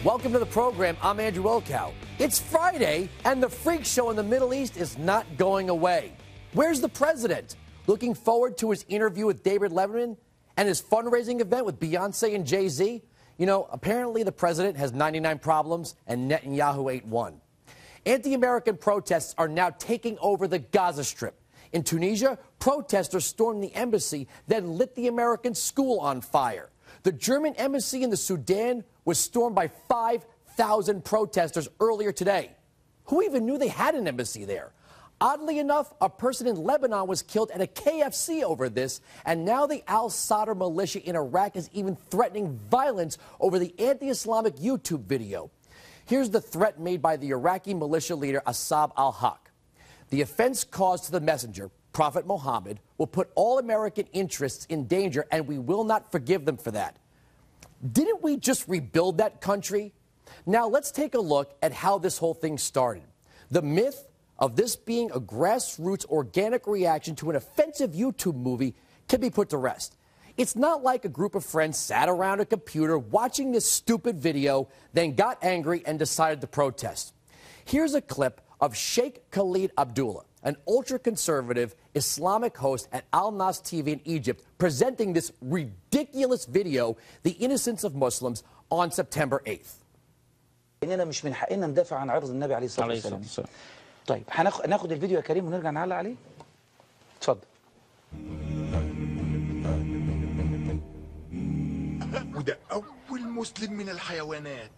Welcome to the program. I'm Andrew Wilkow. It's Friday, and the freak show in the Middle East is not going away. Where's the president? Looking forward to his interview with David Letterman and his fundraising event with Beyonce and Jay-Z? You know, apparently the president has 99 problems and Netanyahu ain't one. Anti-American protests are now taking over the Gaza Strip. In Tunisia, protesters stormed the embassy, then lit the American school on fire. The German embassy in the Sudan was stormed by 5,000 protesters earlier today. Who even knew they had an embassy there? Oddly enough, a person in Lebanon was killed at a KFC over this, and now the al-Sadr militia in Iraq is even threatening violence over the anti-Islamic YouTube video. Here's the threat made by the Iraqi militia leader Asab al-Haq. The offense caused to the messenger, Prophet Muhammad, will put all American interests in danger, and we will not forgive them for that. Didn't we just rebuild that country? Now let's take a look at how this whole thing started. The myth of this being a grassroots organic reaction to an offensive YouTube movie can be put to rest. It's not like a group of friends sat around a computer watching this stupid video, then got angry and decided to protest. Here's a clip of Sheikh Khalid Abdullah, an ultra-conservative Islamic host at Al Nas TV in Egypt, presenting this ridiculous video, The Innocence of Muslims, on September 8th. إننا مش من حقنا ندافع عن عرض النبي عليه الصلاة والسلام. طيب هناخد الفيديو يا كريم ونرجع نعلق عليه. اتفضل. وده أول مسلم من الحيوانات.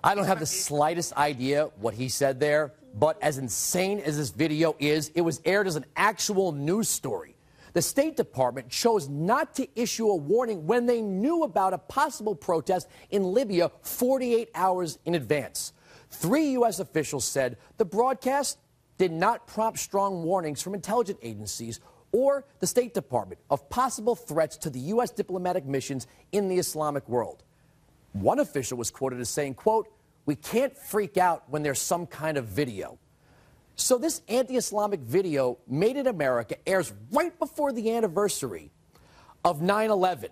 I don't have the slightest idea what he said there, but as insane as this video is, it was aired as an actual news story. The State Department chose not to issue a warning when they knew about a possible protest in Libya 48 hours in advance. 3 U.S. officials said the broadcast did not prompt strong warnings from intelligence agencies or the State Department of possible threats to the U.S. diplomatic missions in the Islamic world. One official was quoted as saying, quote, "We can't freak out when there's some kind of video." So this anti-Islamic video made in America airs right before the anniversary of 9/11.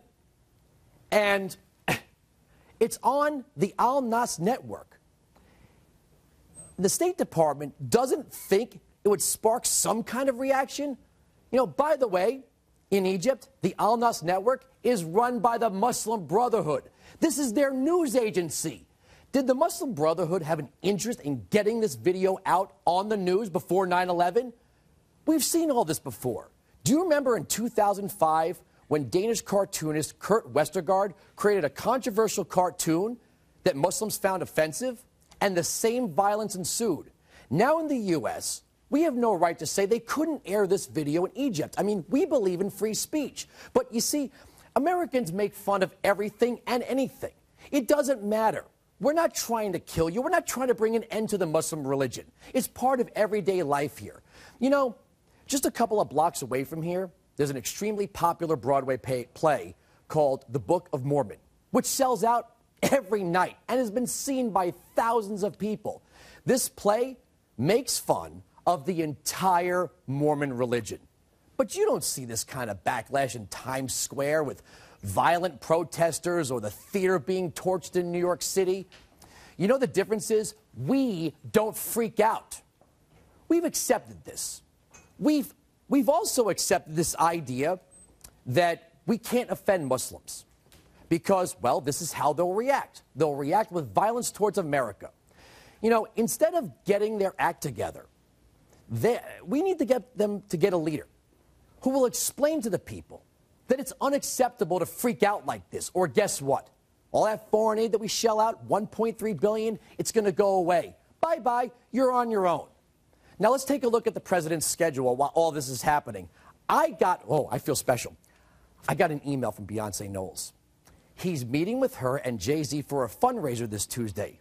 And it's on the Al Nas network. The State Department doesn't think it would spark some kind of reaction. You know, by the way, in Egypt, the Al Nas network is run by the Muslim Brotherhood. This is their news agency. Did the Muslim Brotherhood have an interest in getting this video out on the news before 9/11? We've seen all this before. Do you remember in 2005 when Danish cartoonist Kurt Westergaard created a controversial cartoon that Muslims found offensive, and the same violence ensued? Now in the U.S., we have no right to say they couldn't air this video in Egypt. I mean, we believe in free speech. But you see, Americans make fun of everything and anything. It doesn't matter. We're not trying to kill you. We're not trying to bring an end to the Muslim religion. It's part of everyday life here. You know, just a couple of blocks away from here, there's an extremely popular Broadway play called The Book of Mormon, which sells out every night and has been seen by thousands of people. This play makes fun of the entire Mormon religion. But you don't see this kind of backlash in Times Square with violent protesters or the theater being torched in New York City. You know the difference is we don't freak out. We've accepted this. We've also accepted this idea that we can't offend Muslims because, well, this is how they'll react. They'll react with violence towards America. You know, instead of getting their act together, we need to get them to get a leader who will explain to the people that it's unacceptable to freak out like this. Or guess what? All that foreign aid that we shell out, $1.3 billion, it's going to go away. Bye-bye, you're on your own. Now let's take a look at the president's schedule while all this is happening. I feel special. I got an email from Beyonce Knowles. He's meeting with her and Jay-Z for a fundraiser this Tuesday.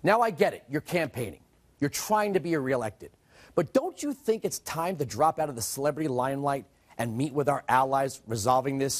Now I get it, you're campaigning. You're trying to be reelected. But don't you think it's time to drop out of the celebrity limelight and meet with our allies resolving this?